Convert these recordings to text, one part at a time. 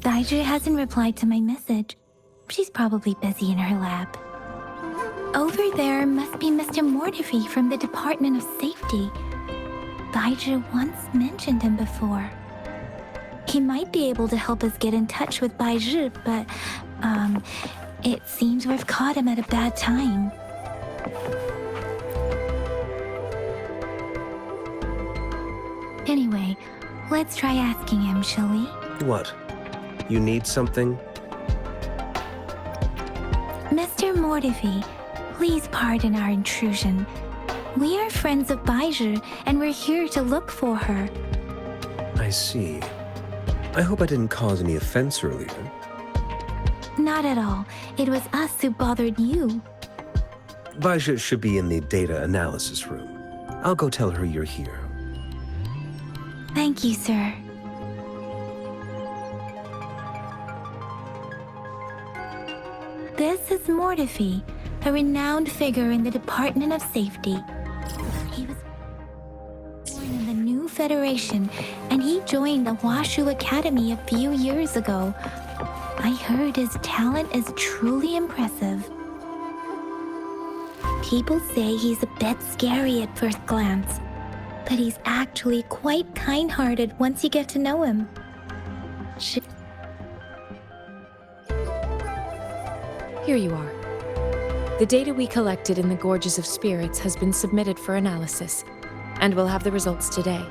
Daiju hasn't replied to my message. She's probably busy in her lab. Over there must be Mr. Mortifi from the Department of Safety. Daiju once mentioned him before. He might be able to help us get in touch with Baizhi, but, it seems we've caught him at a bad time. Anyway, let's try asking him, shall we? What? You need something? Mr. Mortifi, please pardon our intrusion. We are friends of Baizhi, and we're here to look for her. I see. I hope I didn't cause any offense earlier. Not at all. It was us who bothered you. Baizhi should be in the data analysis room. I'll go tell her you're here. Thank you, sir. This is Mortifi, a renowned figure in the Department of Safety. He was born in the new Federation, and he joined the Washu Academy a few years ago. I heard his talent is truly impressive. People say he's a bit scary at first glance, but he's actually quite kind-hearted once you get to know him. Here you are. The data we collected in the Gorges of Spirits has been submitted for analysis, and we'll have the results today.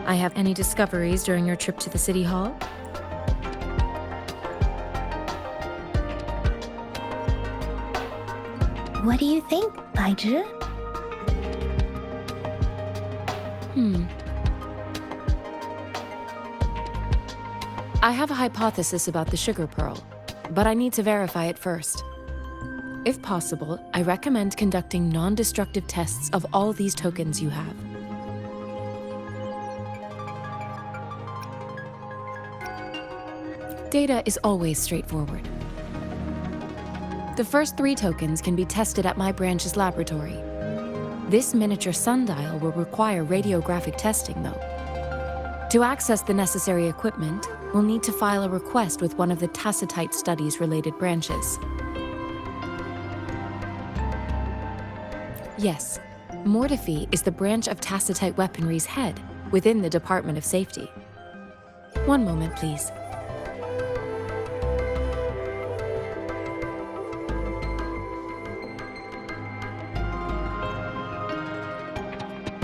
I have any discoveries during your trip to the City Hall? What do you think, Baizhi? I have a hypothesis about the sugar pearl, but I need to verify it first. If possible, I recommend conducting non-destructive tests of all these tokens you have. Data is always straightforward. The first 3 tokens can be tested at my branch's laboratory. This miniature sundial will require radiographic testing, though. To access the necessary equipment, we'll need to file a request with one of the Tacitite Studies-related branches. Yes, Mortifi is the branch of Tacitite Weaponry's head within the Department of Safety. One moment, please.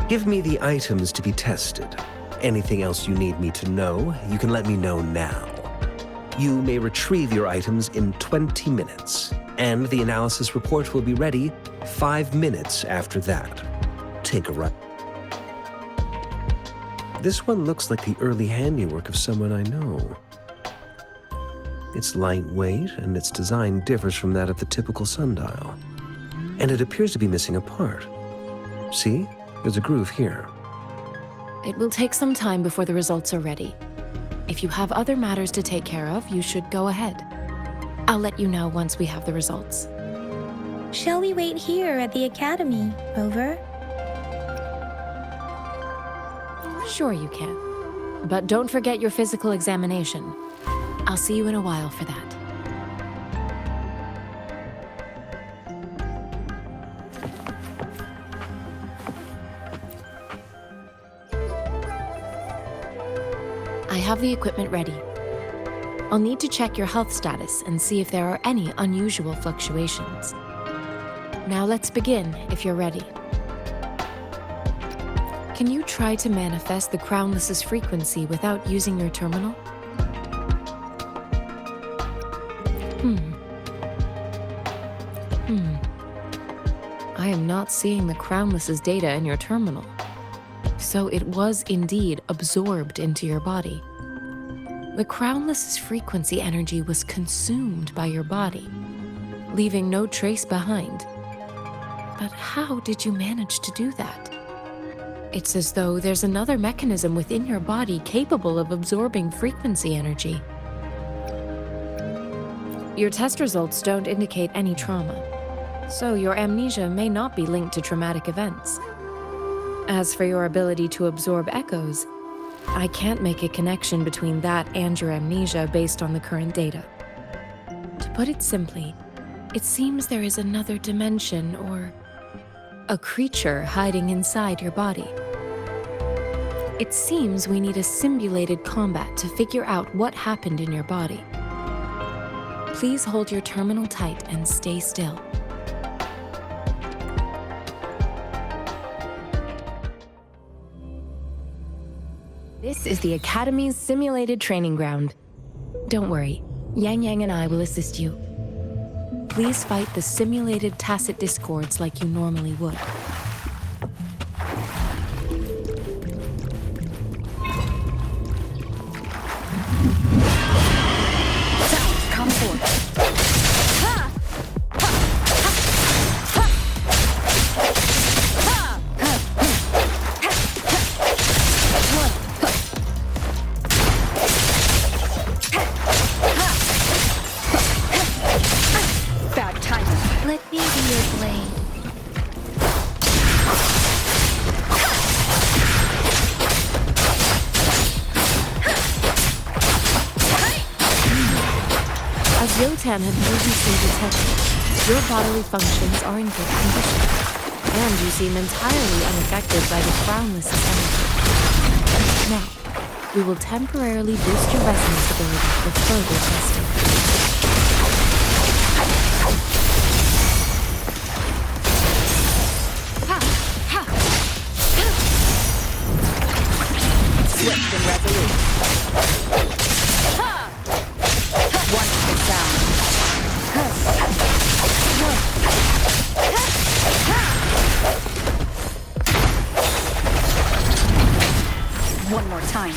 Give me the items to be tested. Anything else you need me to know, you can let me know now. You may retrieve your items in 20 minutes, and the analysis report will be ready 5 minutes after that. Take a ride. This one looks like the early handiwork of someone I know. It's lightweight, and its design differs from that of the typical sundial. And it appears to be missing a part. See? There's a groove here. It will take some time before the results are ready. If you have other matters to take care of, you should go ahead. I'll let you know once we have the results. Shall we wait here at the Academy, Rover? Sure you can. But don't forget your physical examination. I'll see you in a while for that. I have the equipment ready. I'll need to check your health status and see if there are any unusual fluctuations. Now let's begin, if you're ready. Can you try to manifest the Crownless's frequency without using your terminal? I am not seeing the Crownless's data in your terminal. So it was indeed absorbed into your body. The Crownless's frequency energy was consumed by your body, leaving no trace behind. But how did you manage to do that? It's as though there's another mechanism within your body capable of absorbing frequency energy. Your test results don't indicate any trauma, so your amnesia may not be linked to traumatic events. As for your ability to absorb echoes, I can't make a connection between that and your amnesia based on the current data. To put it simply, it seems there is another dimension or a creature hiding inside your body. It seems we need a simulated combat to figure out what happened in your body. Please hold your terminal tight and stay still. This is the Academy's simulated training ground. Don't worry, Yang Yang and I will assist you. Please fight the simulated tacit discords like you normally would. Sounds come forth. Let me be your blade. As Yotan had previously detected, your bodily functions are in good condition, and you seem entirely unaffected by the Crownless energy. Now, we will temporarily boost your resonance ability for further testing. Swift and resolute. Wonderful sound. One more time.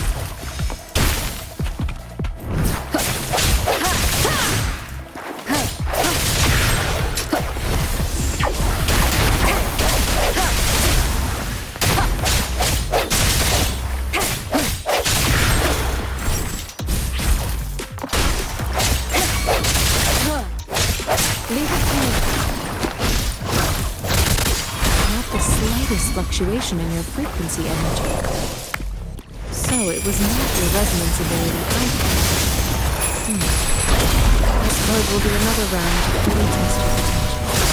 Fluctuation in your frequency energy. So it was not your resonance ability either. I suppose we'll do another round to fully test your potential.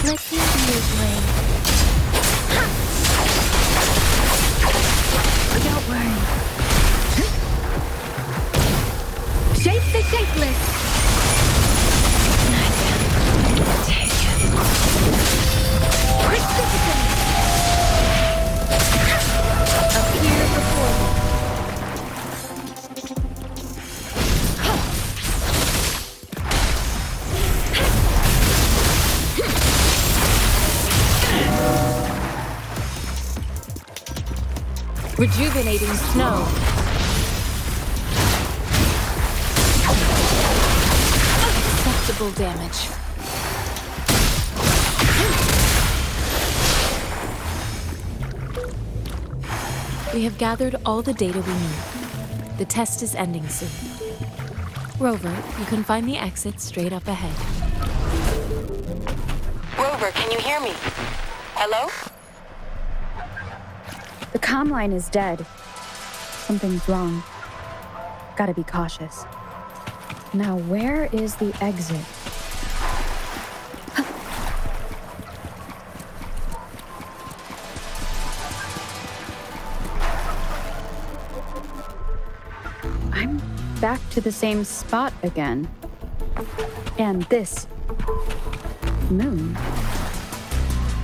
Let me be your blade. Don't worry. Shape the shapeless. Appear before me. Rejuvenating snow. Acceptable damage. We have gathered all the data we need. The test is ending soon. Rover, you can find the exit straight up ahead. Rover, can you hear me? Hello? The comm line is dead. Something's wrong. Gotta be cautious. Now, where is the exit? I'm back to the same spot again. And this moon.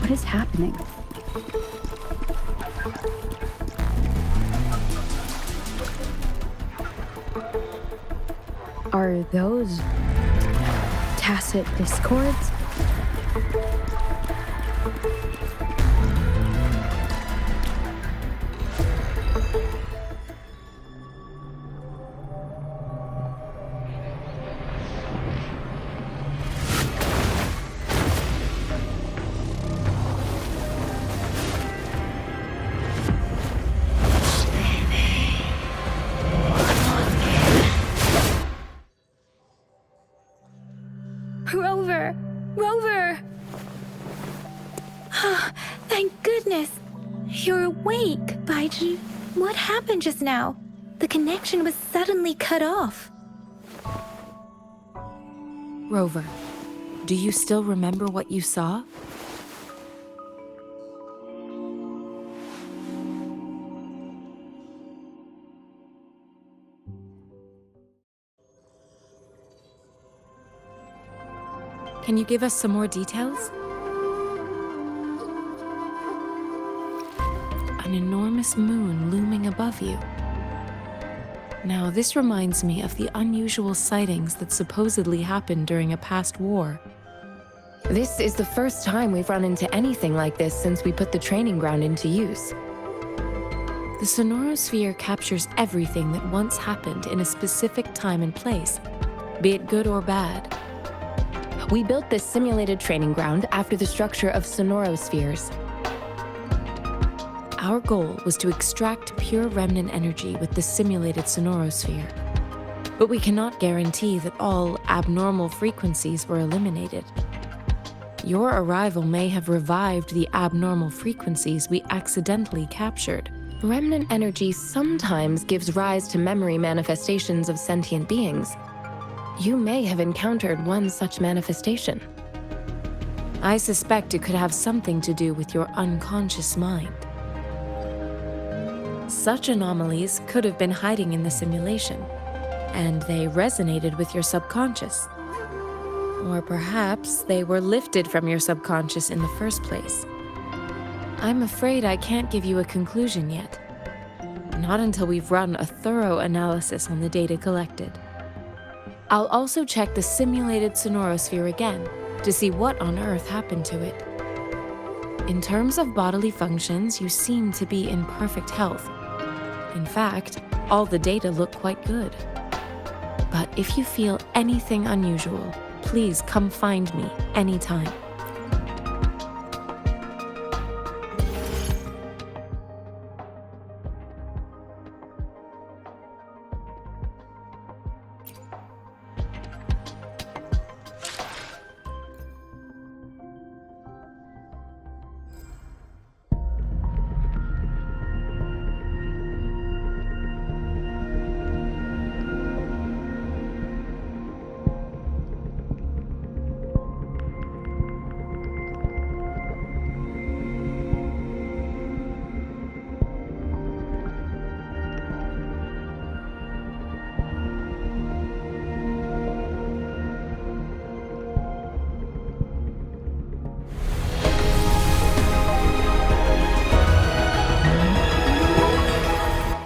What is happening? Are those tacit discords? Rover! Rover! Ah, thank goodness! You're awake, Baiji. What happened just now? The connection was suddenly cut off. Rover, do you still remember what you saw? Can you give us some more details? An enormous moon looming above you. Now, this reminds me of the unusual sightings that supposedly happened during a past war. This is the first time we've run into anything like this since we put the training ground into use. The sonorosphere captures everything that once happened in a specific time and place, be it good or bad. We built this simulated training ground after the structure of sonorospheres. Our goal was to extract pure remnant energy with the simulated sonorosphere. But we cannot guarantee that all abnormal frequencies were eliminated. Your arrival may have revived the abnormal frequencies we accidentally captured. Remnant energy sometimes gives rise to memory manifestations of sentient beings. You may have encountered one such manifestation. I suspect it could have something to do with your unconscious mind. Such anomalies could have been hiding in the simulation, and they resonated with your subconscious. Or perhaps they were lifted from your subconscious in the first place. I'm afraid I can't give you a conclusion yet. Not until we've run a thorough analysis on the data collected. I'll also check the simulated sonorosphere again to see what on earth happened to it. In terms of bodily functions, you seem to be in perfect health. In fact, all the data look quite good. But if you feel anything unusual, please come find me anytime.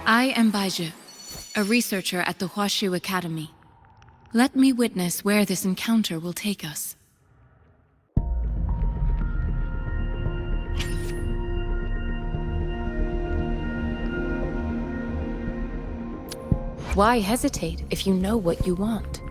I am Baiju, a researcher at the Huashu Academy. Let me witness where this encounter will take us. Why hesitate if you know what you want?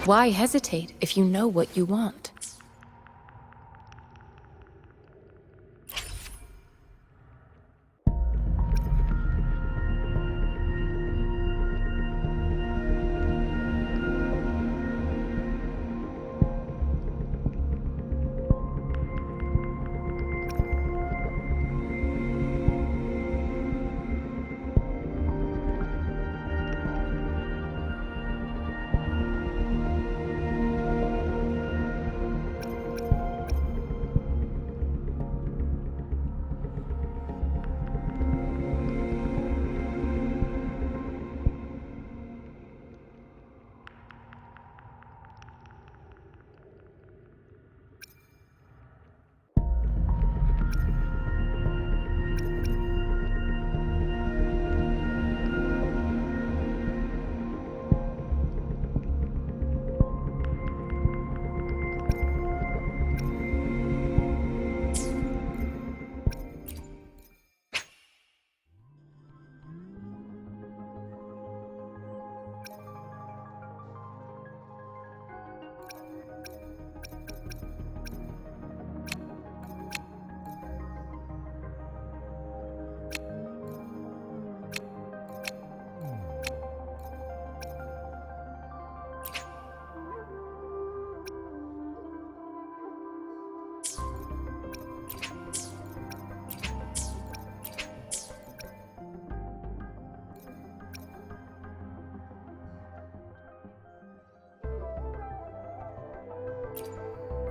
Why hesitate if you know what you want?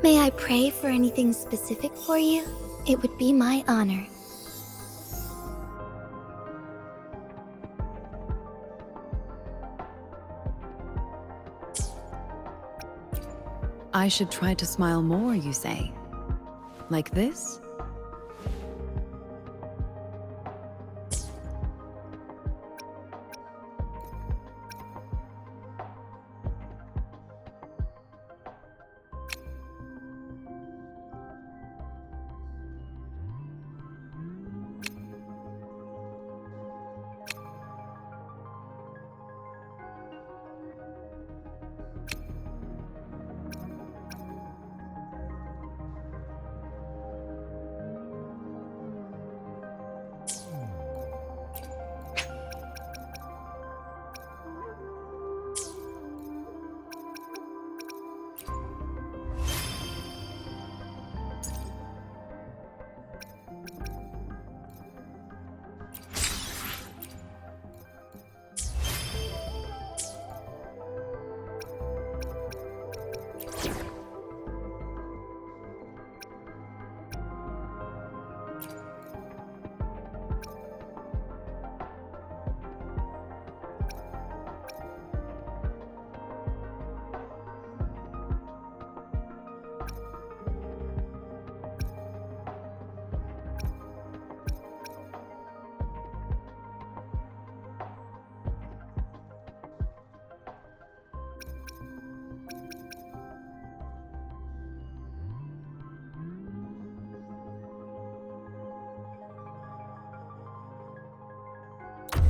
May I pray for anything specific for you? It would be my honor. I should try to smile more, you say? Like this?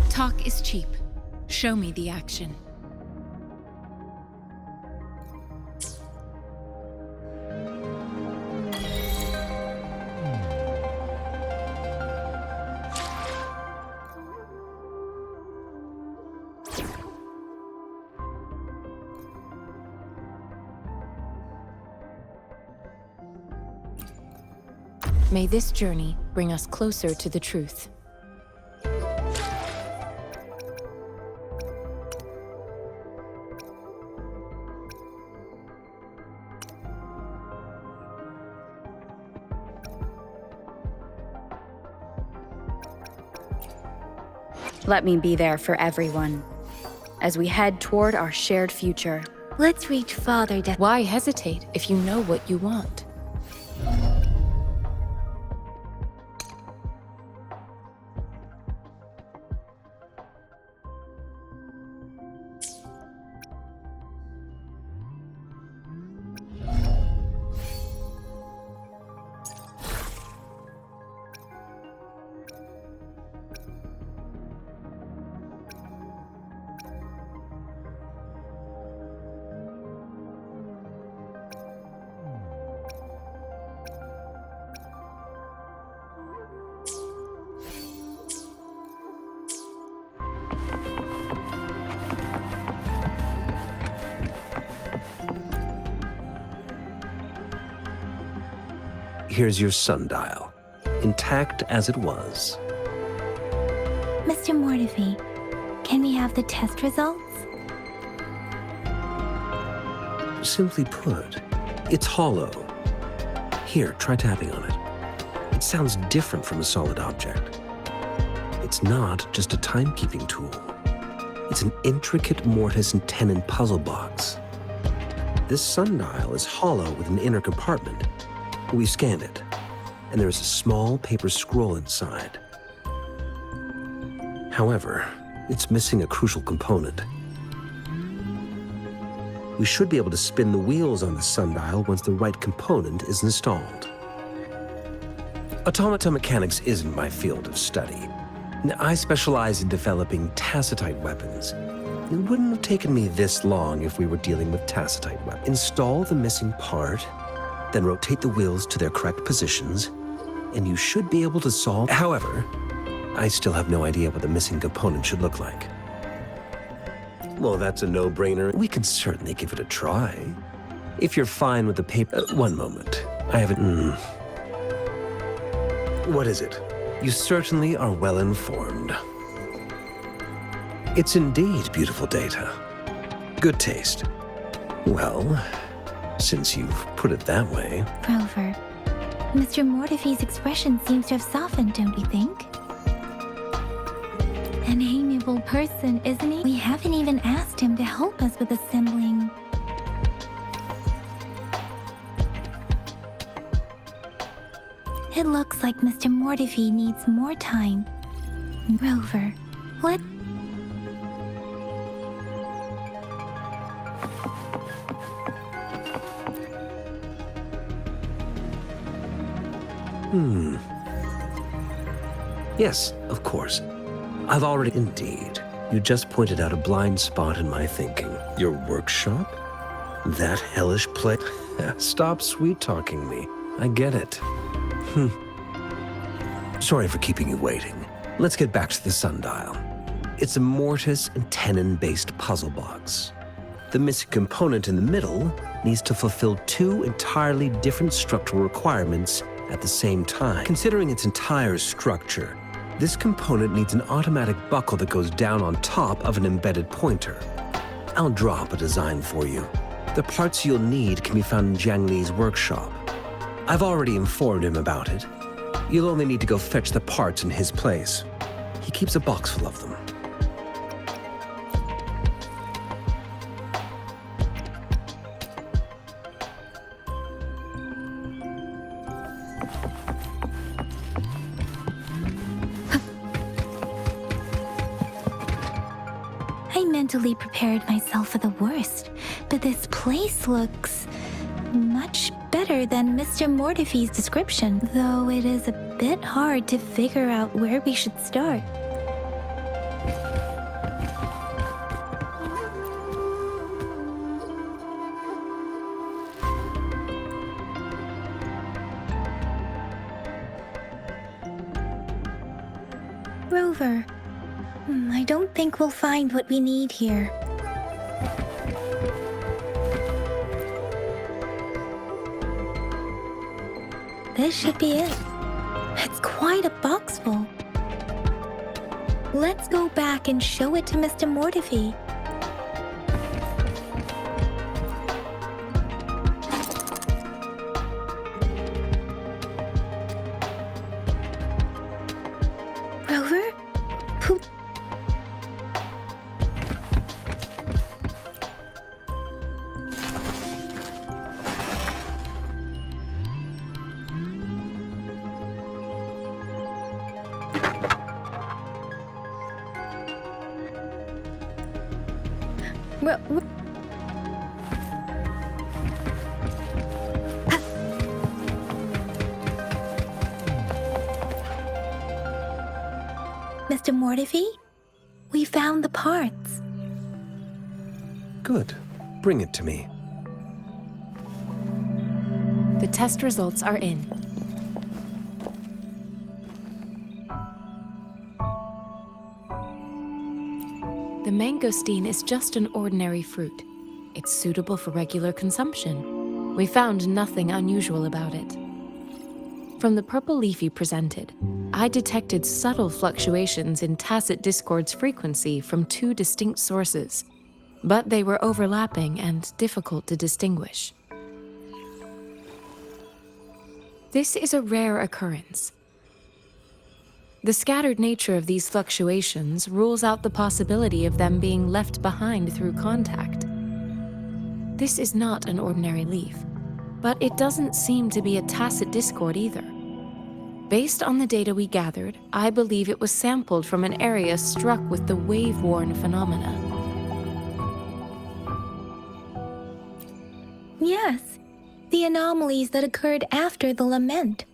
Talk is cheap. Show me the action. May this journey bring us closer to the truth. Let me be there for everyone as we head toward our shared future. Let's reach Father Death. Why hesitate if you know what you want? Here's your sundial, intact as it was. Mr. Mortefi, can we have the test results? Simply put, it's hollow. Here, try tapping on it. It sounds different from a solid object. It's not just a timekeeping tool. It's an intricate mortise and tenon puzzle box. This sundial is hollow with an inner compartment. We scanned it, and there is a small paper scroll inside. However, it's missing a crucial component. We should be able to spin the wheels on the sundial once the right component is installed. Automata mechanics isn't my field of study. I specialize in developing tacitite weapons. It wouldn't have taken me this long if we were dealing with tacitite weapons. Install the missing part, then rotate the wheels to their correct positions, and you should be able to solve. However, I still have no idea what the missing component should look like. Well, that's a no-brainer. We can certainly give it a try. If you're fine with the paper... one moment. I haven't... What is it? You certainly are well informed. It's indeed beautiful data. Good taste. Well, since you've put it that way. Rover, Mr. Mortefi's expression seems to have softened, don't you think? An amiable person, isn't he? We haven't even asked him to help us with assembling. It looks like Mr. Mortefi needs more time. Rover, what? Yes, of course. I've already... Indeed. You just pointed out a blind spot in my thinking. Your workshop? That hellish place? Stop sweet-talking me. I get it. Sorry for keeping you waiting. Let's get back to the sundial. It's a mortise and tenon-based puzzle box. The missing component in the middle needs to fulfill two entirely different structural requirements at the same time. Considering its entire structure, this component needs an automatic buckle that goes down on top of an embedded pointer. I'll draw up a design for you. The parts you'll need can be found in Jiang Li's workshop. I've already informed him about it. You'll only need to go fetch the parts in his place. He keeps a box full of them. I mentally prepared myself for the worst, but this place looks much better than Mr. Mortefi's description, though it is a bit hard to figure out where we should start. Rover, I don't think we'll find what we need here. This should be it. It's quite a box full. Let's go back and show it to Mr. Mortefi. Rover? Who? Mr. Mortefi, we found the parts. Good. Bring it to me. The test results are in. The mangosteen is just an ordinary fruit. It's suitable for regular consumption. We found nothing unusual about it. From the purple leaf you presented, I detected subtle fluctuations in tacit discord's frequency from two distinct sources, but they were overlapping and difficult to distinguish. This is a rare occurrence. The scattered nature of these fluctuations rules out the possibility of them being left behind through contact. This is not an ordinary leaf, but it doesn't seem to be a tacit discord either. Based on the data we gathered, I believe it was sampled from an area struck with the wave-worn phenomena. Yes, the anomalies that occurred after the lament,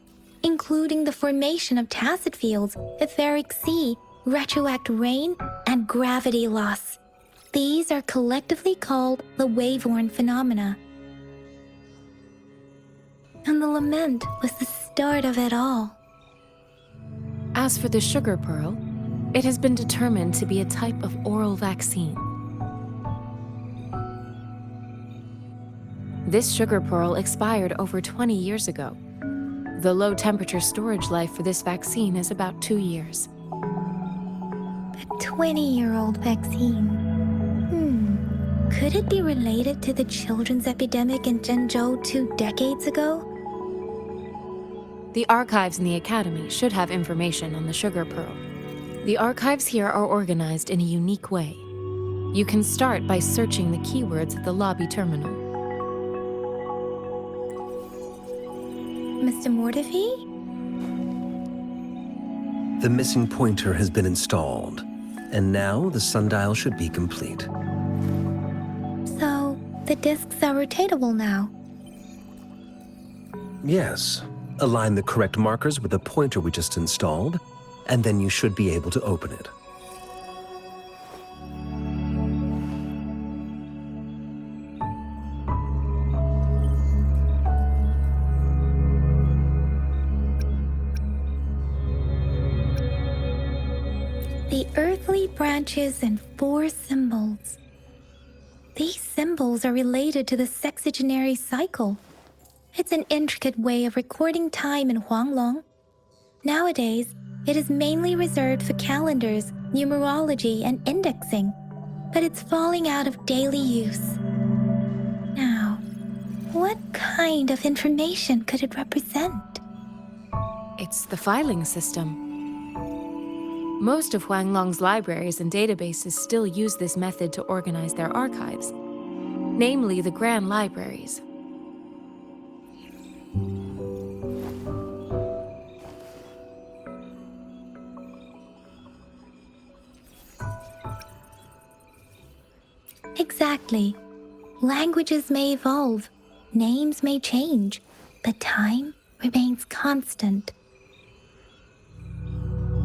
including the formation of tacit fields, etheric sea, retroact rain, and gravity loss. These are collectively called the wave-worn phenomena. And the lament was the start of it all. As for the sugar pearl, it has been determined to be a type of oral vaccine. This sugar pearl expired over 20 years ago. The low-temperature storage life for this vaccine is about 2 years. A 20-year-old vaccine. Could it be related to the children's epidemic in Zhengzhou 2 decades ago? The archives in the Academy should have information on the sugar pearl. The archives here are organized in a unique way. You can start by searching the keywords at the lobby terminal. Mr. Mordefi? The missing pointer has been installed, and now the sundial should be complete. So, the discs are rotatable now. Yes. Align the correct markers with the pointer we just installed, and then you should be able to open it. The earthly branches and 4 symbols. These symbols are related to the sexagenary cycle. It's an intricate way of recording time in Huanglong. Nowadays, it is mainly reserved for calendars, numerology, and indexing, but it's falling out of daily use. Now, what kind of information could it represent? It's the filing system. Most of Huanglong's libraries and databases still use this method to organize their archives, namely the Grand Libraries. Exactly. Languages may evolve, names may change, but time remains constant.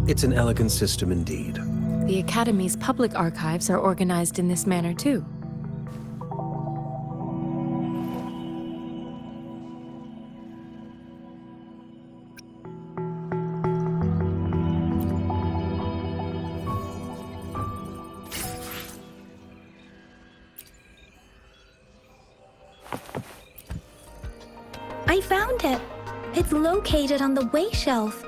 It's an elegant system indeed. The Academy's public archives are organized in this manner too. I found it. It's located on the way shelf.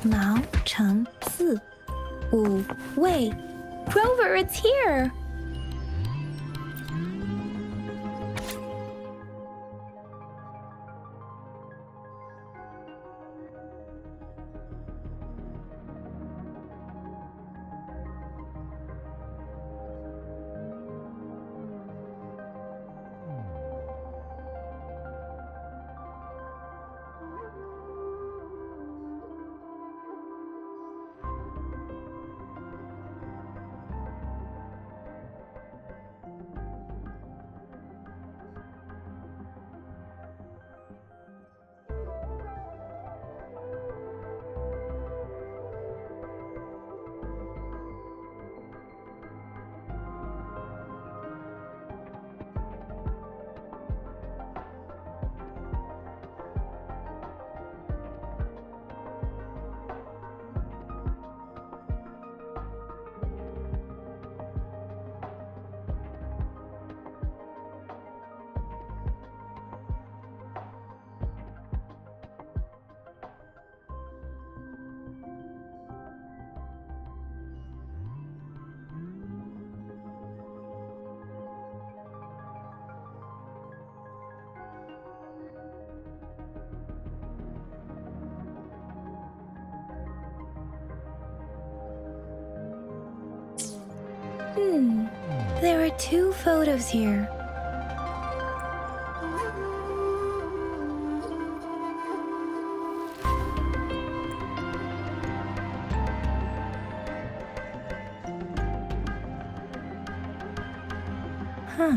Mao Cheng Si. Wu Wei. Grover, it's here! There are 2 photos here. Huh.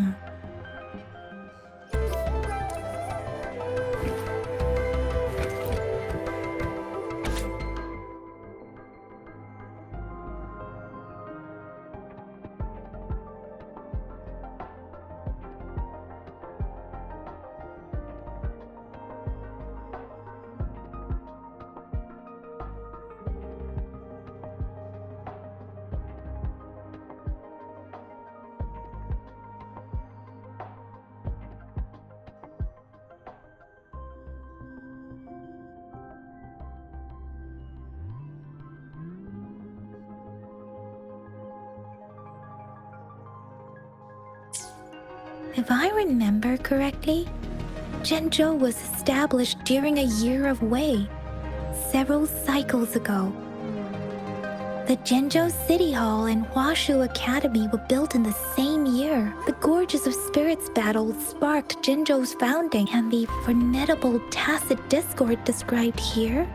If I remember correctly, Zhenzhou was established during a year of Wei, several cycles ago. The Zhenzhou City Hall and Huashu Academy were built in the same year. The Gorges of Spirits battle sparked Zhenzhou's founding, and the formidable tacit discord described here?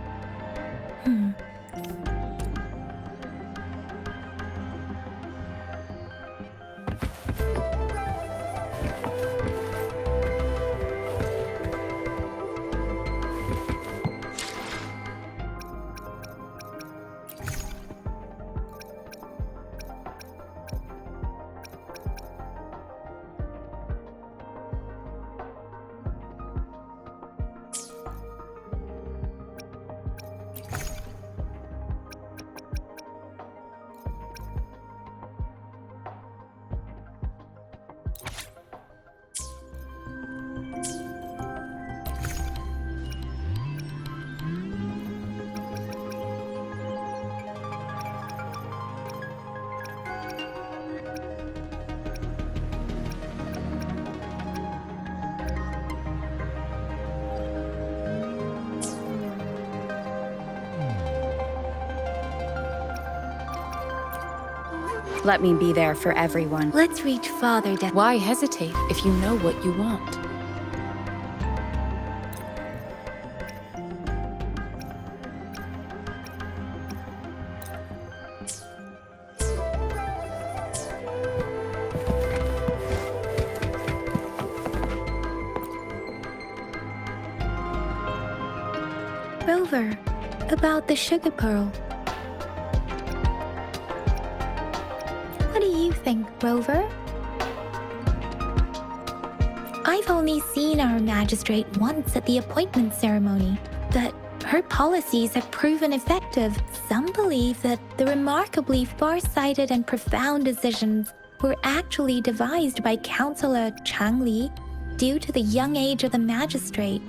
Let me be there for everyone. Let's reach farther down. Why hesitate if you know what you want? Rover, about the sugar pearl. What do you think, Rover? I've only seen our magistrate once at the appointment ceremony, but her policies have proven effective. Some believe that the remarkably far-sighted and profound decisions were actually devised by Councillor Chang Li due to the young age of the magistrate.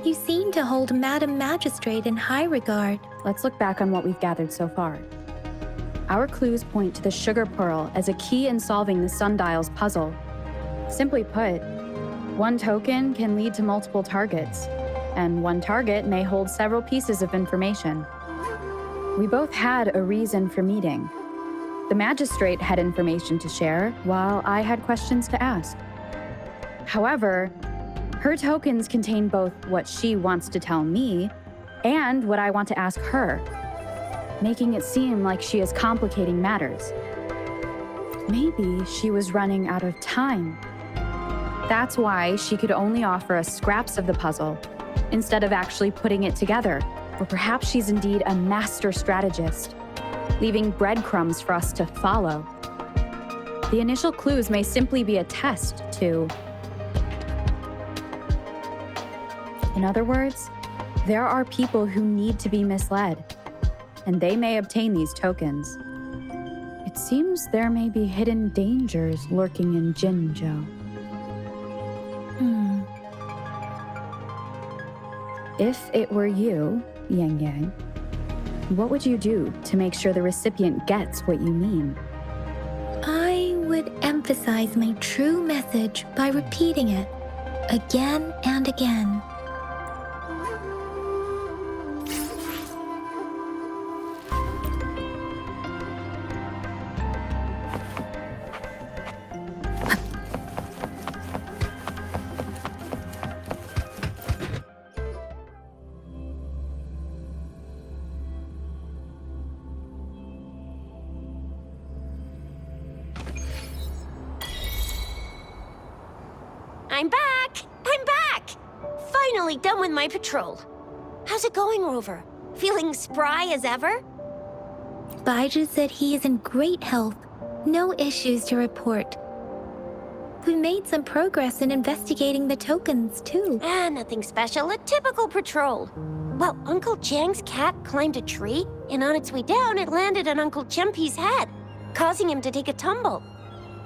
You seem to hold Madam Magistrate in high regard. Let's look back on what we've gathered so far. Our clues point to the sugar pearl as a key in solving the sundial's puzzle. Simply put, one token can lead to multiple targets, and one target may hold several pieces of information. We both had a reason for meeting. The magistrate had information to share, while I had questions to ask. However, her tokens contain both what she wants to tell me and what I want to ask her, making it seem like she is complicating matters. Maybe she was running out of time. That's why she could only offer us scraps of the puzzle instead of actually putting it together. Or perhaps she's indeed a master strategist, leaving breadcrumbs for us to follow. The initial clues may simply be a test to... In other words, there are people who need to be misled, and they may obtain these tokens. It seems there may be hidden dangers lurking in Jinzhou. If it were you, Yang Yang, what would you do to make sure the recipient gets what you mean? I would emphasize my true message by repeating it again and again. I'm back! I'm back! Finally done with my patrol. How's it going, Rover? Feeling spry as ever? Baiju said he is in great health. No issues to report. We made some progress in investigating the tokens, too. Nothing special. A typical patrol. Well, Uncle Chang's cat climbed a tree, and on its way down, it landed on Uncle Chempi's head, causing him to take a tumble.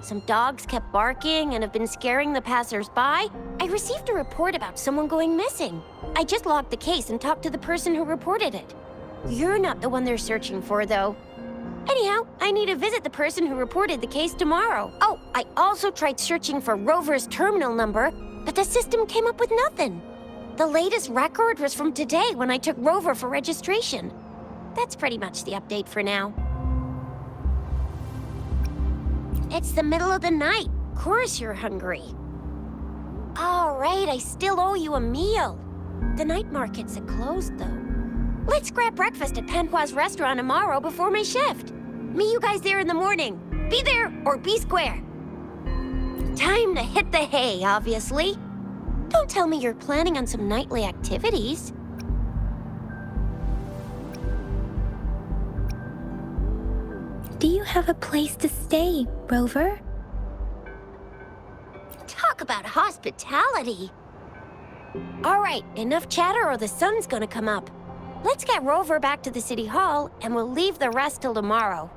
Some dogs kept barking and have been scaring the passers-by. I received a report about someone going missing. I just logged the case and talked to the person who reported it. You're not the one they're searching for, though. Anyhow, I need to visit the person who reported the case tomorrow. Oh, I also tried searching for Rover's terminal number, but the system came up with nothing. The latest record was from today when I took Rover for registration. That's pretty much the update for now. It's the middle of the night. Of course you're hungry. All right, I still owe you a meal. The night markets are closed, though. Let's grab breakfast at Panhua's restaurant tomorrow before my shift. Meet you guys there in the morning. Be there or be square. Time to hit the hay, obviously. Don't tell me you're planning on some nightly activities. Do you have a place to stay, Rover? Talk about hospitality. All right, enough chatter or the sun's gonna come up. Let's get Rover back to the city hall and we'll leave the rest till tomorrow.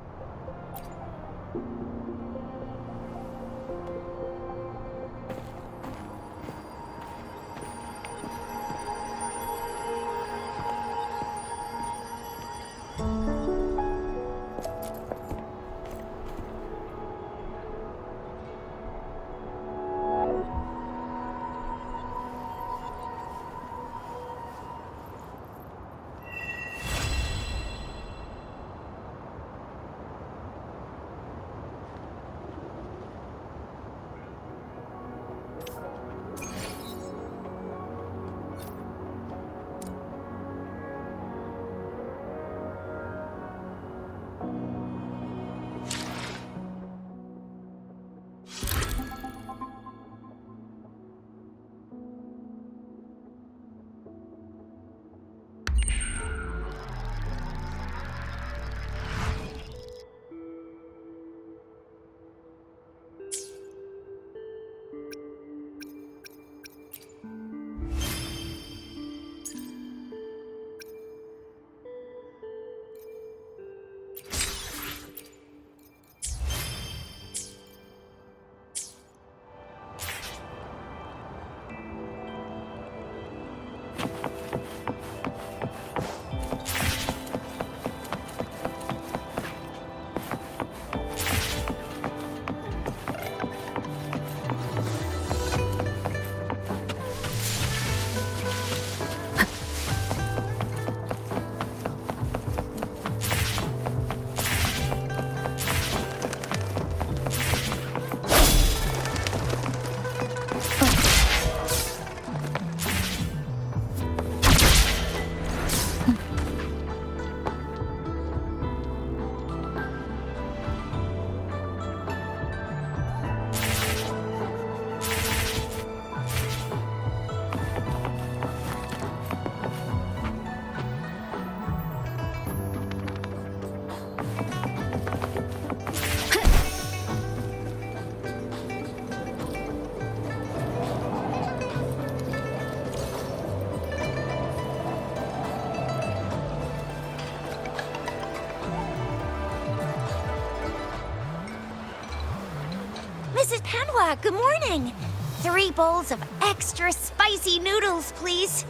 Mrs. Panhua, good morning. 3 bowls of extra spicy noodles, please.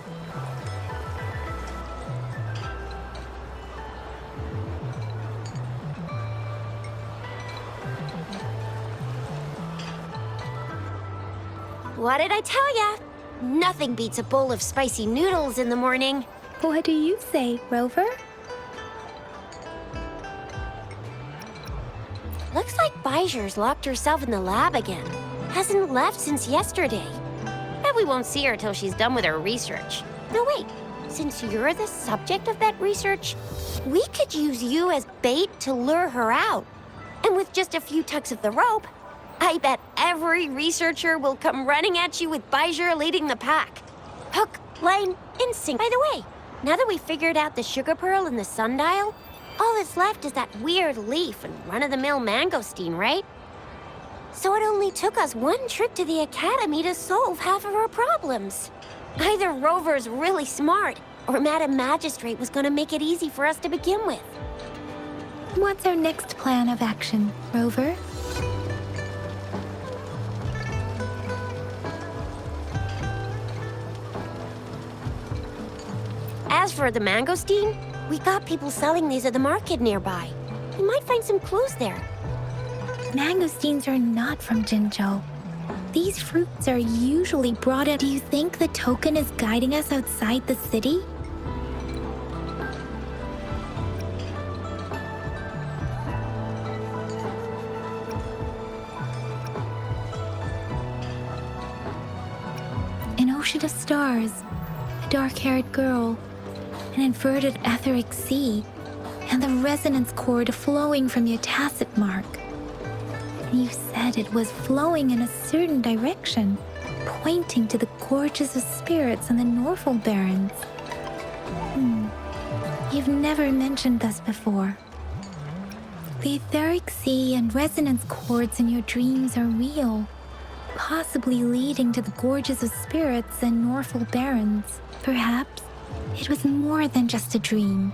What did I tell ya? Nothing beats a bowl of spicy noodles in the morning. What do you say, Rover? Looks like Bijou's locked herself in the lab again. Hasn't left since yesterday. Bet we won't see her till she's done with her research. No, wait. Since you're the subject of that research, we could use you as bait to lure her out. And with just a few tugs of the rope, I bet every researcher will come running at you with Bijou leading the pack. Hook, line, instinct. By the way, now that we've figured out the sugar pearl and the sundial, all that's left is that weird leaf and run-of-the-mill mangosteen, right? So it only took us 1 trip to the academy to solve half of our problems. Either Rover's really smart, or Madam Magistrate was gonna make it easy for us to begin with. What's our next plan of action, Rover? As for the mangosteen, we got people selling these at the market nearby. We might find some clues there. Mangosteens are not from Jinzhou. These fruits are usually brought in. Do you think the token is guiding us outside the city? An ocean of stars, a dark-haired girl, an inverted etheric sea, and the resonance cord flowing from your tacit mark. You said it was flowing in a certain direction, pointing to the gorges of spirits and the Norfolk Barrens. You've never mentioned this before. The etheric sea and resonance cords in your dreams are real, possibly leading to the gorges of spirits and Norfolk Barrens. Perhaps it was more than just a dream.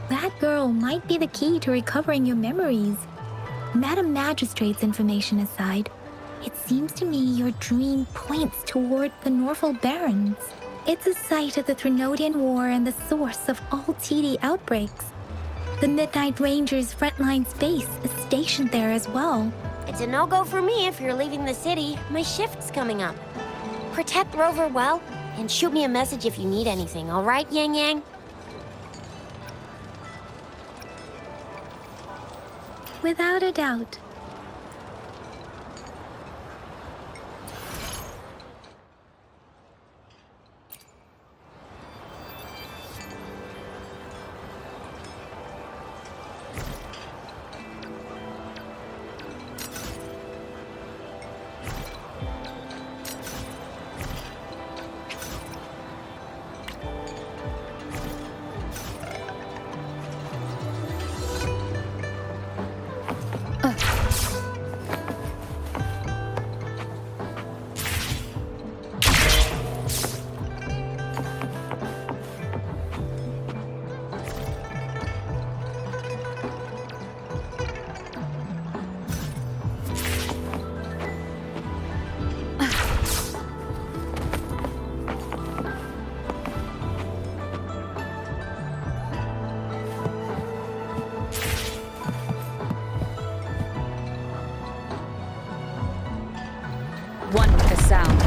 That girl might be the key to recovering your memories. Madam Magistrate's information aside, it seems to me your dream points toward the Norfolk Barrens. It's a site of the Trinodian War and the source of all TD outbreaks. The Midnight Rangers' frontline base is stationed there as well. It's a no-go for me if you're leaving the city. My shift's coming up. Protect Rover well, and shoot me a message if you need anything, all right, Yang Yang? Without a doubt. One with the sound.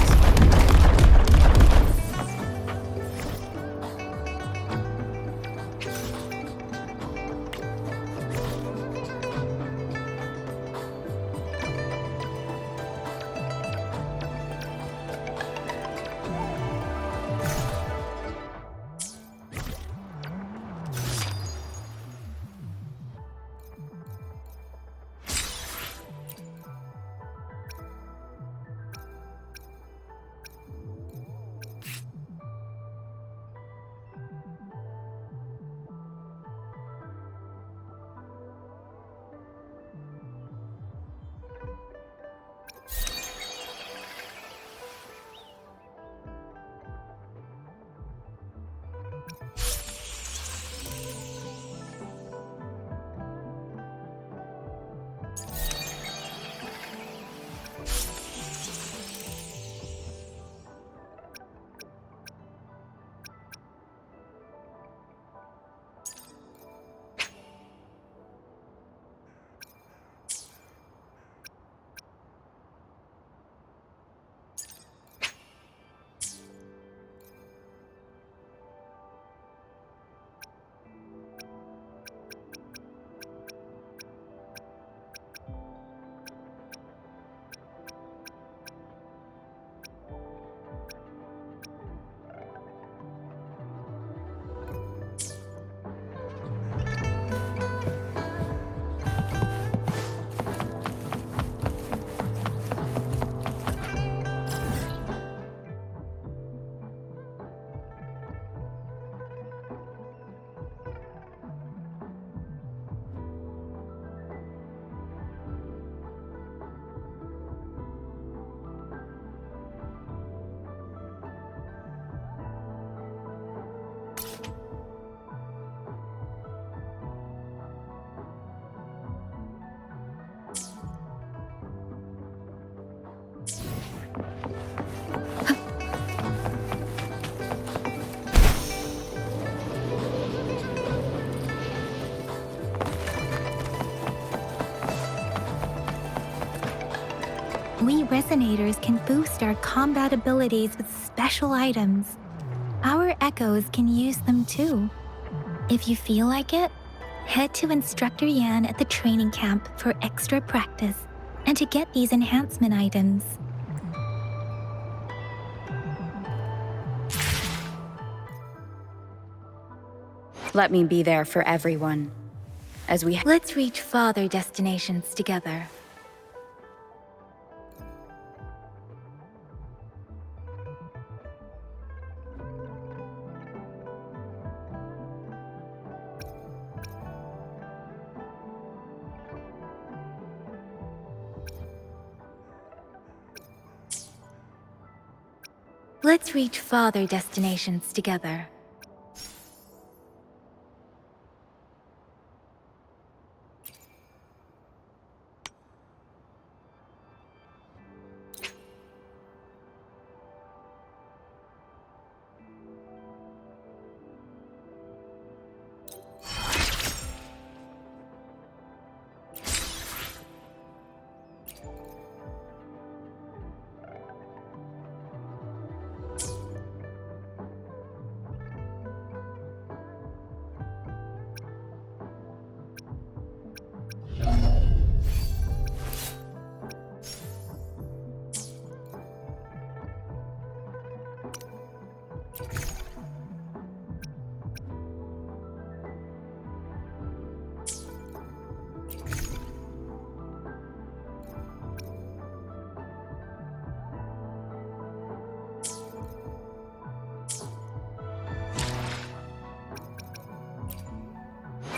we resonators can boost our combat abilities with special items. Our echoes can use them too. If you feel like it, head to Instructor Yan at the training camp for extra practice and to get these enhancement items. Let me be there for everyone. As we Let's reach farther destinations together. Let's reach farther destinations together.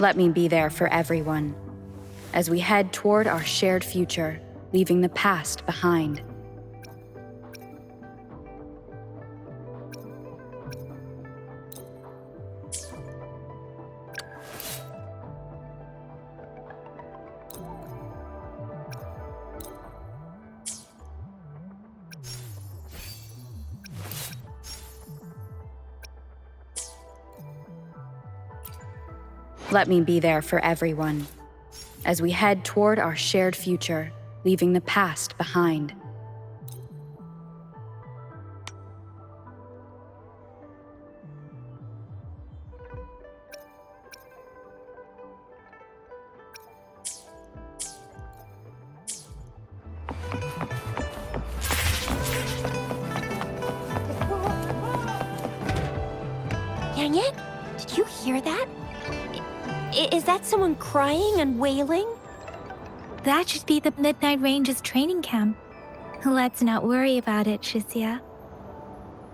Let me be there for everyone. As we head toward our shared future, leaving the past behind. Let me be there for everyone. As we head toward our shared future, leaving the past behind. Yang Yang, did you hear that? Is that someone crying and wailing? That should be the Midnight Ranges training camp. Let's not worry about it, Shisia.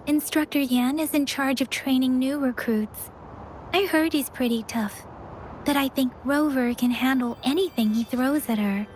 Instructor Yan is in charge of training new recruits. I heard he's pretty tough, but I think Rover can handle anything he throws at her.